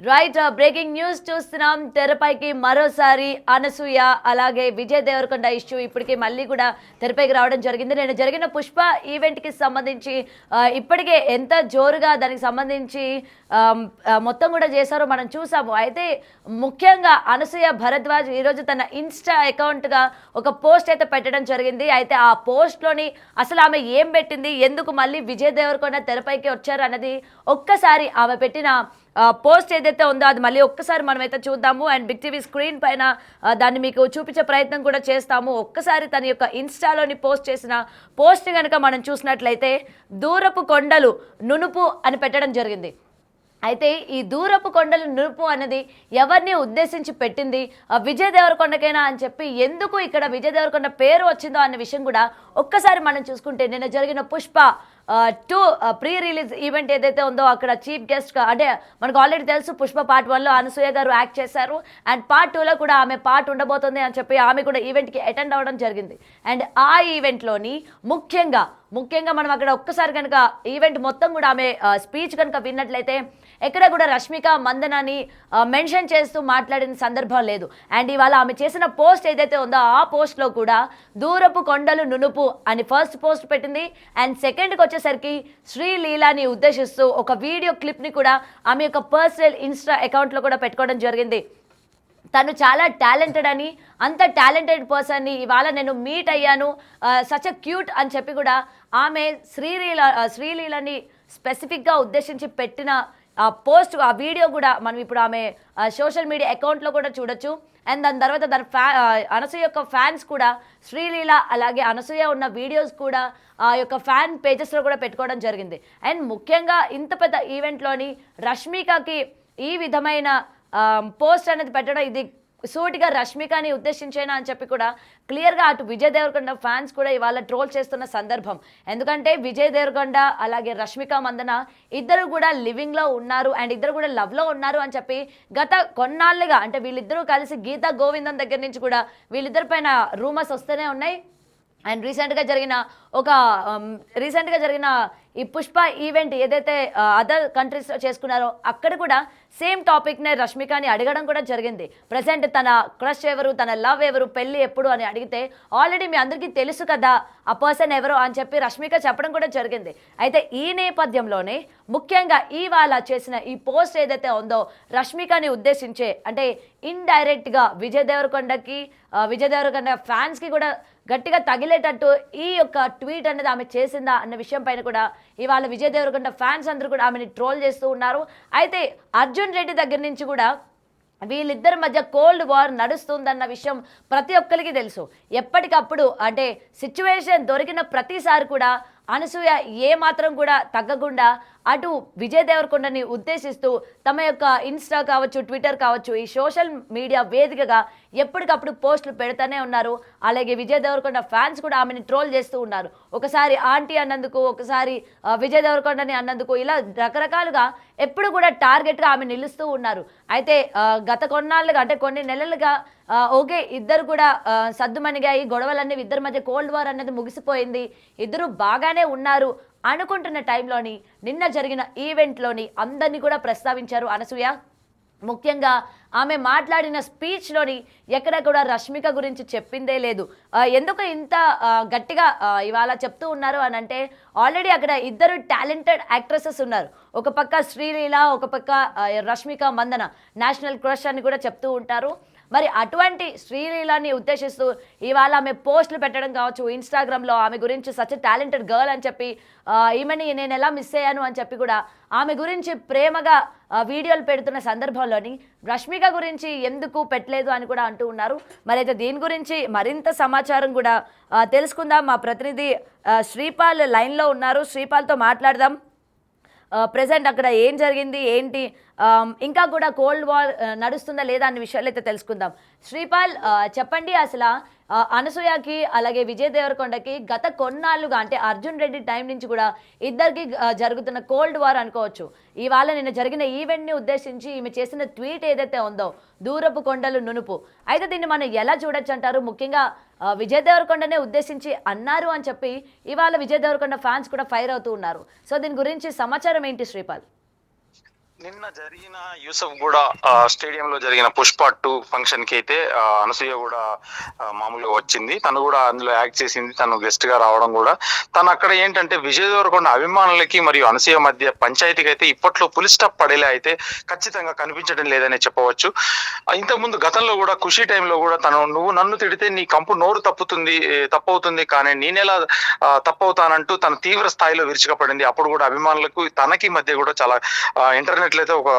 Right breaking news చూస్తున్నాం. తెరపైకి మరోసారి అనసూయ అలాగే విజయ్ దేవరకొండ ఇష్యూ ఇప్పటికీ మళ్ళీ కూడా తెరపైకి రావడం జరిగింది. నేను జరిగిన పుష్ప ఈవెంట్కి సంబంధించి ఇప్పటికే ఎంత జోరుగా దానికి సంబంధించి మొత్తం కూడా చేశారో మనం చూసాము. అయితే ముఖ్యంగా అనసూయ భరద్వాజ్ ఈరోజు తన ఇన్స్టా అకౌంట్గా ఒక పోస్ట్ అయితే పెట్టడం జరిగింది. అయితే ఆ పోస్ట్లోని అసలు ఆమె ఏం పెట్టింది, ఎందుకు మళ్ళీ విజయ్ దేవరకొండ తెరపైకి వచ్చారు అన్నది ఒక్కసారి ఆమె పెట్టిన పోస్ట్ ఏదైతే ఉందో అది మళ్ళీ ఒక్కసారి మనమైతే చూద్దాము. అండ్ బిగ్ టీవీ స్క్రీన్ పైన దాన్ని మీకు చూపించే ప్రయత్నం కూడా చేస్తాము. ఒక్కసారి తన యొక్క ఇన్స్టాలోని పోస్ట్ చేసిన పోస్ట్ కనుక మనం చూసినట్లయితే దూరపు కొండలు నునుపు అని పెట్టడం జరిగింది. అయితే ఈ దూరపు కొండలు నునుపు అనేది ఎవరిని ఉద్దేశించి పెట్టింది, విజయ్ దేవరకొండకైనా అని చెప్పి ఎందుకు ఇక్కడ విజయ్ దేవరకొండ పేరు వచ్చిందో అనే విషయం కూడా ఒక్కసారి మనం చూసుకుంటే నిన్న జరిగిన పుష్ప 2 ప్రీ రిలీజ్ ఈవెంట్ ఏదైతే ఉందో అక్కడ చీఫ్ గెస్ట్గా అంటే మనకు ఆల్రెడీ తెలుసు పుష్ప పార్ట్ 1లో అనసూయ గారు యాక్ట్ చేశారు. అండ్ పార్ట్ 2లో కూడా ఆమె పార్ట్ ఉండబోతుంది అని చెప్పి ఆమె కూడా ఈవెంట్కి అటెండ్ అవ్వడం జరిగింది. అండ్ ఆ ఈవెంట్లోని ముఖ్యంగా మనం అక్కడ ఒక్కసారి కనుక ఈవెంట్ మొత్తం కూడా ఆమె స్పీచ్ కనుక విన్నట్లయితే ఎక్కడ కూడా రష్మిక మందనాని మెన్షన్ చేస్తూ మాట్లాడిన సందర్భం లేదు. అండ్ ఇవాళ ఆమె చేసిన పోస్ట్ ఏదైతే ఉందో ఆ పోస్ట్లో కూడా దూరపు కొండలు నునుపు అని ఫస్ట్ పోస్ట్ పెట్టింది. అండ్ సెకండ్కి వచ్చేసరికి శ్రీలీలాని ఉద్దేశిస్తూ ఒక వీడియో క్లిప్ని కూడా ఆమె యొక్క పర్సనల్ ఇన్స్టా అకౌంట్లో కూడా పెట్టుకోవడం జరిగింది. తను చాలా టాలెంటెడ్ అని, అంత టాలెంటెడ్ పర్సన్ని ఇవాళ నేను మీట్ అయ్యాను, సచ్ అ క్యూట్ అని చెప్పి కూడా ఆమె శ్రీలీలని స్పెసిఫిక్గా ఉద్దేశించి పెట్టిన ఆ పోస్ట్ ఆ వీడియో కూడా మనం ఇప్పుడు ఆమె సోషల్ మీడియా అకౌంట్లో కూడా చూడొచ్చు. అండ్ దాని తర్వాత అనసూయ యొక్క ఫ్యాన్స్ కూడా శ్రీలీల అలాగే అనసూయ ఉన్న వీడియోస్ కూడా ఆ యొక్క ఫ్యాన్ పేజెస్లో కూడా పెట్టుకోవడం జరిగింది. అండ్ ముఖ్యంగా ఇంత పెద్ద ఈవెంట్లోని రష్మికకి ఈ విధమైన పోస్ట్ అనేది పెట్టడం ఇది సూటిగా రష్మికని ఉద్దేశించేనా అని చెప్పి కూడా క్లియర్గా అటు విజయ్ దేవరకొండ ఫ్యాన్స్ కూడా ఇవాళ ట్రోల్ చేస్తున్న సందర్భం. ఎందుకంటే విజయ్ దేవరకొండ అలాగే రష్మిక మందన ఇద్దరు కూడా లివింగ్లో ఉన్నారు అండ్ ఇద్దరు కూడా లవ్లో ఉన్నారు అని చెప్పి గత కొన్నాళ్ళుగా అంటే వీళ్ళిద్దరూ కలిసి గీతా గోవిందం దగ్గర నుంచి కూడా వీళ్ళిద్దరి పైన రూమర్స్ వస్తూనే ఉన్నాయి. అండ్ రీసెంట్గా జరిగిన ఈ పుష్ప ఈవెంట్ ఏదైతే అదర్ కంట్రీస్లో చేసుకున్నారో అక్కడ కూడా సేమ్ టాపిక్నే రష్మికని అడగడం కూడా జరిగింది. ప్రజెంట్ తన క్రష్ ఎవరు, తన లవ్ ఎవరు, పెళ్ళి ఎప్పుడు అని అడిగితే ఆల్రెడీ మీ అందరికీ తెలుసు కదా ఆ పర్సన్ ఎవరు అని చెప్పి రష్మిక చెప్పడం కూడా జరిగింది. అయితే ఈ నేపథ్యంలోనే ముఖ్యంగా ఇవాళ చేసిన ఈ పోస్ట్ ఏదైతే ఉందో రష్మికని ఉద్దేశించే అంటే ఇండైరెక్ట్గా విజయ్ దేవరకొండ ఫ్యాన్స్కి కూడా గట్టిగా తగిలేటట్టు ఈ యొక్క ట్వీట్ అనేది ఆమె చేసిందా అన్న విషయం పైన కూడా ఇవాళ విజయ్ దేవరకొండ ఫ్యాన్స్ అందరూ కూడా ఆమెని ట్రోల్ చేస్తూ ఉన్నారు. అయితే అర్జున్ రెడ్డి దగ్గర నుంచి కూడా వీళ్ళిద్దరి మధ్య కోల్డ్ వార్ నడుస్తుందన్న విషయం ప్రతి ఒక్కరికి తెలుసు. ఎప్పటికప్పుడు అంటే సిచ్యువేషన్ దొరికిన ప్రతిసారి కూడా అనసూయ ఏమాత్రం కూడా తగ్గకుండా అటు విజయ్ దేవరకొండని ఉద్దేశిస్తూ తమ యొక్క ఇన్స్టా కావచ్చు, ట్విట్టర్ కావచ్చు, ఈ సోషల్ మీడియా వేదికగా ఎప్పటికప్పుడు పోస్టులు పెడతానే ఉన్నారు. అలాగే విజయ్ దేవరకొండ ఫ్యాన్స్ కూడా ఆమెని ట్రోల్ చేస్తూ ఉన్నారు. ఒకసారి ఆంటీ అన్నందుకు, ఒకసారి విజయ్ దేవరకొండని అన్నందుకు, ఇలా రకరకాలుగా ఎప్పుడు కూడా టార్గెట్గా ఆమె నిలుస్తూ ఉన్నారు. అయితే గత కొన్నాళ్ళుగా అంటే కొన్ని నెలలుగా ఓకే ఇద్దరు కూడా సద్దుమణిగాయి, గొడవలన్నీ ఇద్దరి మధ్య కోల్డ్ వార్ అనేది ముగిసిపోయింది, ఇద్దరు బాగానే ఉన్నారు అనుకుంటున్న టైంలోని నిన్న జరిగిన ఈవెంట్లోని అందరినీ కూడా ప్రస్తావించారు అనసూయ. ముఖ్యంగా ఆమె మాట్లాడిన స్పీచ్లోని ఎక్కడ కూడా రష్మిక గురించి చెప్పిందే లేదు. ఎందుకు ఇంత గట్టిగా ఇవాళ చెప్తూ ఉన్నారు అని అంటే ఆల్రెడీ అక్కడ ఇద్దరు టాలెంటెడ్ యాక్ట్రెసెస్ ఉన్నారు. ఒక పక్క శ్రీలీల, ఒక పక్క రష్మిక మందన నేషనల్ క్రష్ అని కూడా చెప్తూ ఉంటారు. మరి అటువంటి శ్రీలీలని ఉద్దేశిస్తూ ఇవాళ ఆమె పోస్టులు పెట్టడం కావచ్చు ఇన్స్టాగ్రామ్లో ఆమె గురించి సచ్ టాలెంటెడ్ గర్ల్ అని చెప్పి ఈమెని నేను ఎలా మిస్ అయ్యాను అని చెప్పి కూడా ఆమె గురించి ప్రేమగా వీడియోలు పెడుతున్న సందర్భంలోని రష్మిక గురించి ఎందుకు పెట్టలేదు అని కూడా అంటూ ఉన్నారు. మరి అయితే దీని గురించి మరింత సమాచారం కూడా తెలుసుకుందాం. మా ప్రతినిధి శ్రీపాల్ లైన్లో ఉన్నారు, శ్రీపాల్తో మాట్లాడదాం. ప్రెజెంట్ అక్కడ ఏం జరిగింది ఏంటి, ఇంకా కూడా కోల్డ్ వార్ నడుస్తుందా లేదా అనే విషయాలు అయితే తెలుసుకుందాం. శ్రీపాల్ చెప్పండి, అసలు అనసూయకి అలాగే విజయ్ దేవరకొండకి గత కొన్నాళ్ళుగా అంటే అర్జున్ రెడ్డి టైం నుంచి కూడా ఇద్దరికి జరుగుతున్న కోల్డ్ వార్ అనుకోవచ్చు. ఇవాళ నిన్న జరిగిన ఈవెంట్ని ఉద్దేశించి ఈమె చేసిన ట్వీట్ ఏదైతే ఉందో దూరపు కొండలు నునుపు, అయితే దీన్ని మనం ఎలా చూడొచ్చు అంటారు? ముఖ్యంగా విజయ్ దేవరకొండనే ఉద్దేశించి అన్నారు అని చెప్పి ఇవాళ విజయ్ దేవరకొండ ఫ్యాన్స్ కూడా ఫైర్ అవుతూ ఉన్నారు. సో దీని గురించి సమాచారం ఏంటి శ్రీపాల్? నిన్న జరిగిన యూసఫ్ కూడా స్టేడియంలో జరిగిన పుష్ప 2 ఫంక్షన్ కి అయితే అనసూయ కూడా మామూలుగా వచ్చింది. తను కూడా అందులో యాక్ట్ చేసింది. తను గెస్ట్ గా రావడం కూడా తను అక్కడ ఏంటంటే విజయ్ దేవరకొండ అభిమానులకి మరియు అనసూయ మధ్య పంచాయతీకి అయితే ఇప్పట్లో పులి స్టాప్ పడేలా అయితే ఖచ్చితంగా కనిపించడం లేదనే చెప్పవచ్చు. ఇంతకుముందు గతంలో కూడా ఖుషీ టైంలో కూడా తను నువ్వు నన్ను తిడితే నీ కంపు నోరు తప్పవుతుంది కానీ నేనెలా తప్పవుతానంటూ తన తీవ్ర స్థాయిలో విరుచుకపడింది. అప్పుడు కూడా అభిమానులకు తనకి మధ్య కూడా చాలా ఇంటర్నెట్ లో అయితే ఒక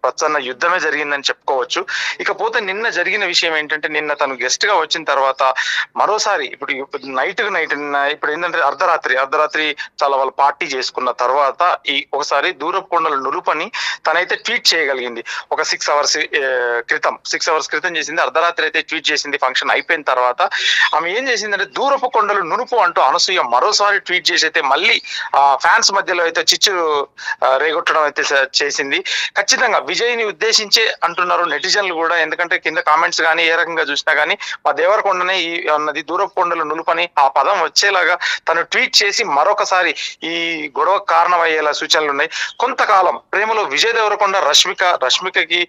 ప్రచన్న యుద్ధమే జరిగిందని చెప్పుకోవచ్చు. ఇకపోతే నిన్న జరిగిన విషయం ఏంటంటే నిన్న తను గెస్ట్ గా వచ్చిన తర్వాత మరోసారి ఇప్పుడు నైట్ ఇప్పుడు ఏంటంటే అర్ధరాత్రి చాలా వాళ్ళు పార్టీ చేసుకున్న తర్వాత ఈ ఒకసారి దూరపు కొండల నులుపని తనైతే ట్వీట్ చేయగలిగింది. ఒక 6 అవర్స్ క్రితం 6 అవర్స్ చేసింది. అర్ధరాత్రి అయితే ట్వీట్ చేసింది ఫంక్షన్ అయిపోయిన తర్వాత. ఆమె ఏం చేసిందంటే దూరపు కొండలు నునుపు అంటూ అనసూయ మరోసారి ట్వీట్ చేసి అయితే మళ్ళీ ఫ్యాన్స్ మధ్యలో అయితే చిచ్చు రేగొట్టడం అయితే చేసింది. ఖచ్చితంగా విజయ్ ని ఉద్దేశించే అంటున్నారు నెటిజన్లు కూడా. ఎందుకంటే కింద కామెంట్స్ కానీ ఏ రకంగా చూసినా కానీ మా దేవరకొండనే ఈ అన్నది దూరపు కొండలు నులుపని ఆ పదం వచ్చేలాగా తను ట్వీట్ చేసి మరొకసారి ఈ గొడవ కారణమయ్యేలా సూచనలు ఉన్నాయి. కొంతకాలం ప్రేమలో విజయ్ దేవరకొండ రష్మికకి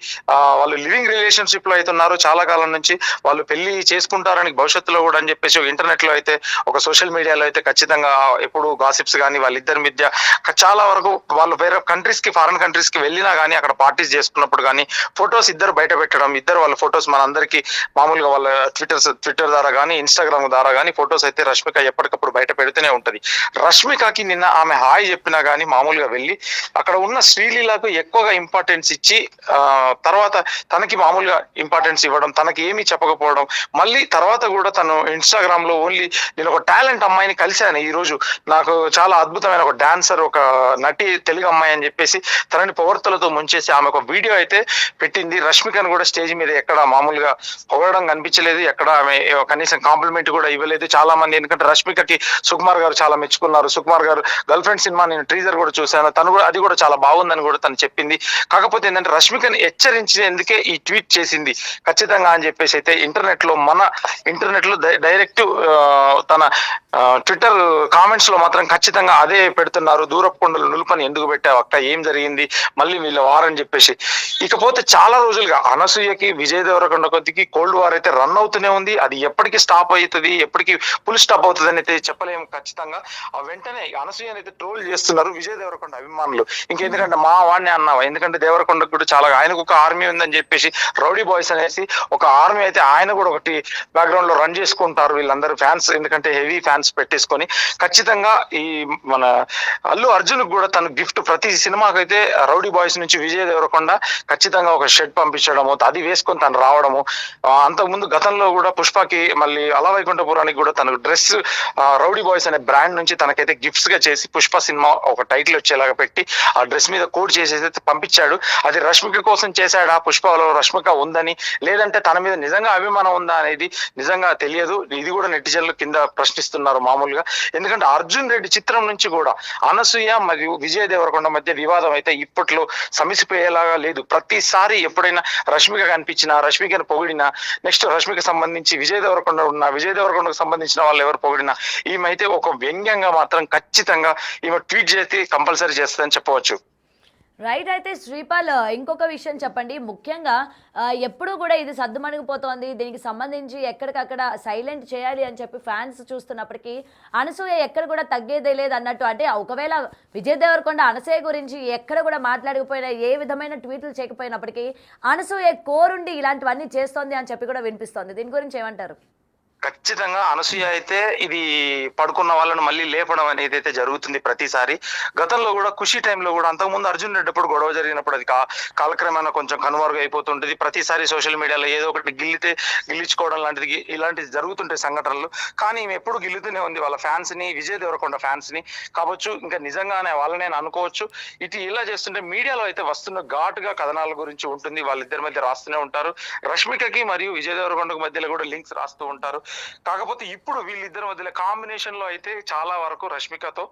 వాళ్ళు లివింగ్ రిలేషన్షిప్ లో అయితే ఉన్నారు. చాలా కాలం నుంచి వాళ్ళు పెళ్లి చేసుకుంటారని భవిష్యత్తులో కూడా అని చెప్పేసి ఇంటర్నెట్ లో అయితే ఒక సోషల్ మీడియాలో అయితే ఖచ్చితంగా ఎప్పుడు గాసిప్స్ కానీ వాళ్ళిద్దరి మధ్య చాలా వరకు వాళ్ళు వేరే ఫారెన్ కంట్రీస్ కి వెళ్ళినా కానీ అక్కడ పార్టీస్ చేసుకున్నప్పుడు కానీ ఫొటోస్ ఇద్దరు బయట పెట్టడం, ఇద్దరు వాళ్ళ ఫొటోస్ మన అందరికి మామూలుగా వాళ్ళ ట్విట్టర్ ద్వారా కానీ ఇన్స్టాగ్రామ్ ద్వారా కానీ ఫొటోస్ అయితే రష్మిక ఎప్పటికప్పుడు బయట పెడుతూనే ఉంటది. రష్మికకి నిన్న ఆమె హాయ్ చెప్పినా కానీ మామూలుగా వెళ్ళి అక్కడ ఉన్న శ్రీలీలకు ఎక్కువగా ఇంపార్టెన్స్ ఇచ్చి తర్వాత తనకి మామూలుగా ఇంపార్టెన్స్ ఇవ్వడం, తనకి ఏమీ చెప్పకపోవడం, మళ్ళీ తర్వాత కూడా తను ఇన్స్టాగ్రామ్ లో ఓన్లీ నేను ఒక టాలెంట్ అమ్మాయిని కలిశాను ఈ రోజు, నాకు చాలా అద్భుతమైన ఒక డాన్సర్, ఒక నటి, తెలుగు అమ్మాయి అని చెప్పేసి తనని పొగడ్తలతో ముంచేసి ఆమె ఒక వీడియో అయితే పెట్టింది. రష్మికను కూడా స్టేజ్ మీద ఎక్కడ మామూలుగా పొగడడం కనిపించలేదు. ఎక్కడ ఆమె కనీసం కాంప్లిమెంట్ కూడా ఇవ్వలేదు. చాలా మంది ఎందుకంటే రష్మికకి సుకుమార్ గారు చాలా మెచ్చుకున్నారు. సుకుమార్ గారు గర్ల్ ఫ్రెండ్ సినిమా నేను ట్రీజర్ కూడా చూశాను, తను కూడా అది కూడా చాలా బాగుందని కూడా తను చెప్పింది. కాకపోతే ఏంటంటే రష్మికని హెచ్చరించేందుకే ఈ ట్వీట్ చేసింది ఖచ్చితంగా అని చెప్పేసి అయితే మన ఇంటర్నెట్ లో డైరెక్ట్ తన ట్విట్టర్ కామెంట్స్ లో మాత్రం ఖచ్చితంగా అదే పెడుతున్నారు. దూరపు కొండలు నులుపని ఎందుకు పెట్టావు అక్క, ఏం జరిగింది, మళ్ళీ వీళ్ళ వార్ అని చెప్పేసి. ఇకపోతే చాలా రోజులుగా అనసూయకి విజయ్ దేవరకొండ కొద్దికి కోల్డ్ వార్ అయితే రన్ అవుతూనే ఉంది. అది ఎప్పటికీ స్టాప్ అవుతుంది, ఎప్పటికీ ఫుల్ స్టాప్ అవుతుంది అని అయితే చెప్పలేము ఖచ్చితంగా. వెంటనే అనసూయని అయితే ట్రోల్ చేస్తున్నారు విజయ్ దేవరకొండ అభిమానులు. ఇంకెందుకంటే మా వాడిని అన్నావా, ఎందుకంటే దేవరకొండకు కూడా చాలా ఆయనకు ఒక ఆర్మీ ఉందని చెప్పేసి రౌడీ బాయ్స్ అనేసి ఒక ఆర్మీ అయితే ఆయన కూడా ఒకటి బ్యాక్గ్రౌండ్ లో రన్ చేసుకుంటారు వీళ్ళందరూ ఫ్యాన్స్, ఎందుకంటే హెవీ ఫ్యాన్స్ పెట్టేసుకొని. ఖచ్చితంగా ఈ మన అల్లు అర్జున్ కూడా తన గిఫ్ట్ ప్రతి సినిమాకి అయితే రౌడీ బాయ్స్ నుంచి విజయ్ దేవరకొండ ఖచ్చితంగా ఒక షర్ట్ పంపించడము, అది వేసుకొని తను రావడము. అంతకుముందు గతంలో కూడా పుష్పకి మళ్ళీ అల వైకుంఠపురానికి కూడా తనకు డ్రెస్ రౌడీ బాయ్స్ అనే బ్రాండ్ నుంచి తనకైతే గిఫ్ట్స్ గా చేసి పుష్ప సినిమా ఒక టైటిల్ వచ్చేలాగా పెట్టి ఆ డ్రెస్ మీద కోడ్ చేసేసి పంపించాడు. అది రష్మిక కోసం చేశాడా, పుష్పలో రష్మిక ఉందని, లేదంటే తన మీద నిజంగా అభిమానం ఉందా అనేది నిజంగా తెలియదు. ఇది కూడా నెటిజన్లు కింద ప్రశ్నిస్తున్నారు మామూలుగా. ఎందుకంటే అర్జున్ రెడ్డి చిత్రం నుంచి కూడా అనసూయ మరియు విజయ్ దేవరకొండ మధ్య వివాదం అయితే ఇప్పట్లో సమసిపోయేలాగా లేదు. ప్రతిసారి ఎప్పుడైనా రష్మిక కనిపించినా, రష్మికను పొగిడినా, నెక్స్ట్ రష్మిక సంబంధించి విజయ్ దేవరకొండకు సంబంధించిన వాళ్ళు ఎవరు పొగిడినా ఈమె అయితే ఒక వ్యంగ్యంగా మాత్రం ఖచ్చితంగా ఈమె ట్వీట్ చేసి కంపల్సరీ చేస్తుందని చెప్పవచ్చు. రైట్. అయితే శ్రీపాల్, ఇంకొక విషయం చెప్పండి. ముఖ్యంగా ఎప్పుడు కూడా ఇది సద్దుమణిగిపోతోంది, దీనికి సంబంధించి ఎక్కడికక్కడ సైలెంట్ చేయాలి అని చెప్పి ఫ్యాన్స్ చూస్తున్నప్పటికీ అనసూయ ఎక్కడ కూడా తగ్గేదే లేదు అన్నట్టు. అంటే ఒకవేళ విజయ్ దేవరకొండ అనసూయ గురించి ఎక్కడ కూడా మాట్లాడకపోయినా, ఏ విధమైన ట్వీట్లు చేయకపోయినప్పటికీ అనసూయ కోరుండి ఇలాంటివన్నీ చేస్తోంది అని చెప్పి కూడా వినిపిస్తోంది. దీని గురించి ఏమంటారు? ఖచ్చితంగా అనసూయ అయితే ఇది పడుకున్న వాళ్ళను మళ్ళీ లేపడం అనేది అయితే జరుగుతుంది ప్రతిసారి. గతంలో కూడా ఖుషి టైంలో కూడా అంతకుముందు అర్జున్ రెడ్డి అప్పుడు గొడవ జరిగినప్పుడు అది కాలక్రమేణా కొంచెం కనుమరుగు అయిపోతుంటది. ప్రతిసారి సోషల్ మీడియాలో ఏదో ఒకటి గిల్లించుకోవడం లాంటిది ఇలాంటివి జరుగుతుంటాయి సంఘటనలు. కానీ ఈమె ఎప్పుడు గిల్లుతూనే ఉంది వాళ్ళ ఫ్యాన్స్ ని, విజయ్ దేవరకొండ ఫ్యాన్స్ ని కావచ్చు, ఇంకా నిజంగానే వాళ్ళనే అనుకోవచ్చు. ఇటు ఇలా చేస్తుంటే మీడియాలో అయితే వస్తున్న ఘాటుగా కథనాల గురించి ఉంటుంది. వాళ్ళిద్దరి మధ్య రాస్తూనే ఉంటారు. రష్మికకి మరియు విజయ్ దేవరకొండకు మధ్యలో కూడా లింక్స్ రాస్తూ ఉంటారు. కాకపోతే ఇప్పుడు వీళ్ళిద్దరి మధ్యలో కాంబినేషన్ లో అయితే చాలా వరకు రష్మికతో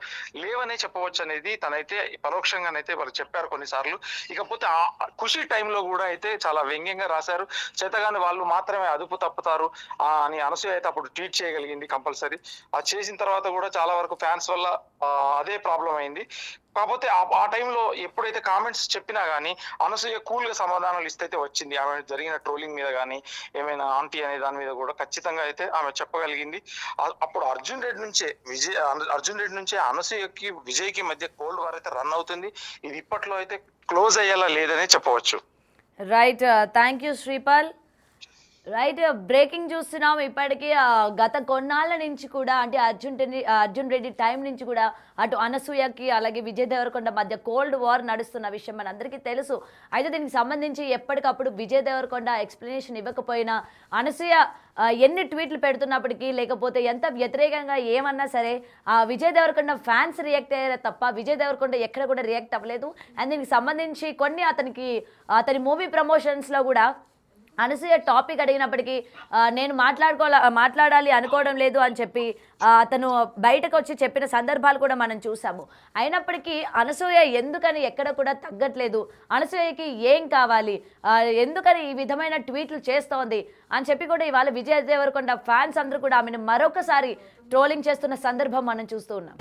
లేవనే చెప్పవచ్చు అనేది తనైతే పరోక్షంగానైతే వాళ్ళు చెప్పారు కొన్నిసార్లు. ఇకపోతే ఆ ఖుషి టైంలో కూడా అయితే చాలా వ్యంగ్యంగా రాశారు. చేతగాని వాళ్ళు మాత్రమే అదుపు తప్పుతారు అని అనసూయ అయితే అప్పుడు ట్వీట్ చేయగలిగింది కంపల్సరీ. అది చేసిన తర్వాత కూడా చాలా వరకు ఫ్యాన్స్ వల్ల అదే ప్రాబ్లం అయింది. కాకపోతే ఆ టైంలో ఎప్పుడైతే కామెంట్స్ చెప్పినా గానీ అనసూయ కూల్ గా సమాధానాలు ఇస్తే వచ్చింది. ఆమె జరిగిన ట్రోలింగ్ మీద గానీ ఏమైనా ఆంటీ అనే దాని మీద కూడా ఖచ్చితంగా అయితే ఆమె చెప్పగలిగింది. అప్పుడు అర్జున్ రెడ్డి నుంచే అనసూయకి విజయ్కి మధ్య కోల్డ్ వార్ అయితే రన్ అవుతుంది. ఇది ఇప్పట్లో అయితే క్లోజ్ అయ్యేలా లేదనే చెప్పవచ్చు. Right, thank you Sripal. Right, breaking చూస్తున్నాం ఇప్పటికీ. గత కొన్నాళ్ళ నుంచి కూడా అంటే అర్జున్ రెడ్డి టైం నుంచి కూడా అటు అనసూయకి అలాగే విజయ్ దేవరకొండ మధ్య కోల్డ్ వార్ నడుస్తున్న విషయం మనందరికీ తెలుసు. అయితే దీనికి సంబంధించి ఎప్పటికప్పుడు విజయ్ దేవరకొండ ఎక్స్ప్లెనేషన్ ఇవ్వకపోయినా అనసూయ ఎన్ని ట్వీట్లు పెడుతున్నప్పటికీ లేకపోతే ఎంత వ్యతిరేకంగా ఏమన్నా సరే విజయ్ దేవరకొండ ఫ్యాన్స్ రియాక్ట్ అయ్యారే తప్ప విజయ్ దేవరకొండ ఎక్కడ కూడా రియాక్ట్ అవ్వలేదు. అండ్ దీనికి సంబంధించి కొన్ని అతని మూవీ ప్రమోషన్స్లో కూడా అనసూయ టాపిక్ అడిగినప్పటికీ నేను మాట్లాడాలి అనుకోవడం లేదు అని చెప్పి అతను బయటకు వచ్చి చెప్పిన సందర్భాలు కూడా మనం చూసాము. అయినప్పటికీ అనసూయ ఎందుకని ఎక్కడ కూడా తగ్గట్లేదు, అనసూయకి ఏం కావాలి, ఎందుకని ఈ విధమైన ట్వీట్లు చేస్తోంది అని చెప్పి కూడా ఇవాళ విజయ్ దేవరకొండ ఫ్యాన్స్ అందరూ కూడా ఆమెను మరొకసారి ట్రోలింగ్ చేస్తున్న సందర్భం మనం చూస్తూ ఉన్నాం.